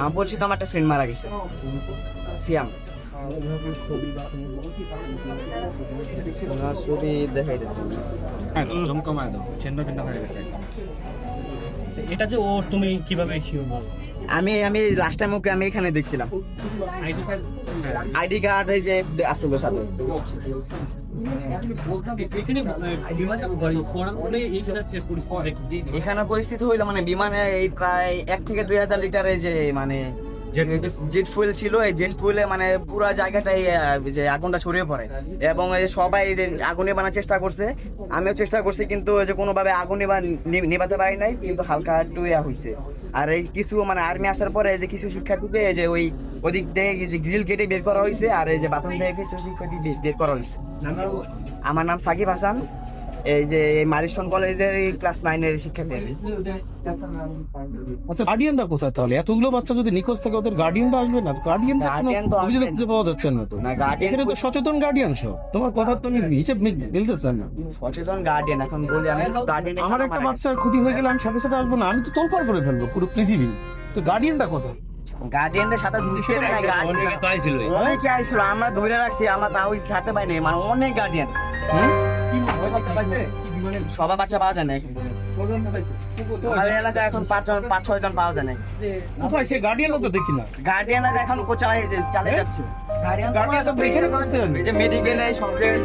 আমি বলছি তো আমার একটা ফ্রেন্ড মারা গেছে, সিয়াম। ওনার ছবি দেখাইতেছে, জমকমায় দাও, চেন্না পেন্না হয়ে গেছে। এটা যে ও, তুমি কিভাবে আমি লাস্ট টাইম ওকে আমি এখানে দেখছিলাম। আইডি কার্ড এই যে আসলে সাথে এখানে পরিস্থিতি হইলো মানে বিমানে এই প্রায় 1 থেকে 2000 লিটারের যে মানে জেট ফুয়েল ছিল, এই জেট ফুয়েলে মানে পুরো জায়গাটাই যে আগুনটা ছড়িয়ে পড়ে এবং এই সবাই যে আগুন নেভানোর চেষ্টা করছে, আমিও চেষ্টা করছি, কিন্তু যে কোনোভাবে আগুন নেভাতে পারি নাই, কিন্তু হালকা একটু হয়েছে। আর এই কিছু মানে আর্মি আসার পরে যে কিছু শিক্ষার্থীকে যে ওদিক থেকে যে গ্রিল কেটে বের করা হয়েছে, আর এই যে বাথরুম থেকে কিছু শিক্ষার্থী বের করা হয়েছে। আমার নাম সাকিব হাসান, এই যে মারিসন কলেজের ক্লাস 9 এর শিক্ষার্থী। আচ্ছা, গার্ডিয়ানরা কোথায় তাহলে? এতগুলো বাচ্চা যদি নিখোঁজ থাকে, ওদের গার্ডিয়ানরা আসবে না? গার্ডিয়ান তো অভিযোগ খুঁজে পাওয়া যাচ্ছে না তো। এখানে তো সচেতন গার্ডিয়ান সব, তোমার কথা তো হিসেব মিলতেছে না। সচেতন গার্ডিয়ান এখন বলি আমি, আমার একটা বাচ্চার ক্ষতি হয়ে গেলে আমি সাথে সাথে আসবো না? আমি তো তোলপাড় করে ফেলবো পুরো পৃথিবী। তো গার্ডিয়ানরা কোথায়? গার্ডিয়ানদের সাথে অনেকে আইছিল, আমরা ধরে রাখছি, আমরা তাও সাথে পাইনি, মানে অনেক গার্ডিয়ান। সবাই বাচ্চা পাওয়া যায় না আমাদের এলাকায়, এখন 5-6 জন পাওয়া যায় না। কোথায় সেই গার্ডিয়ানও তো দেখি না। গার্ডিয়ানরা এখন চালিয়ে যাচ্ছে। মেডিকেলে সব জায়গায়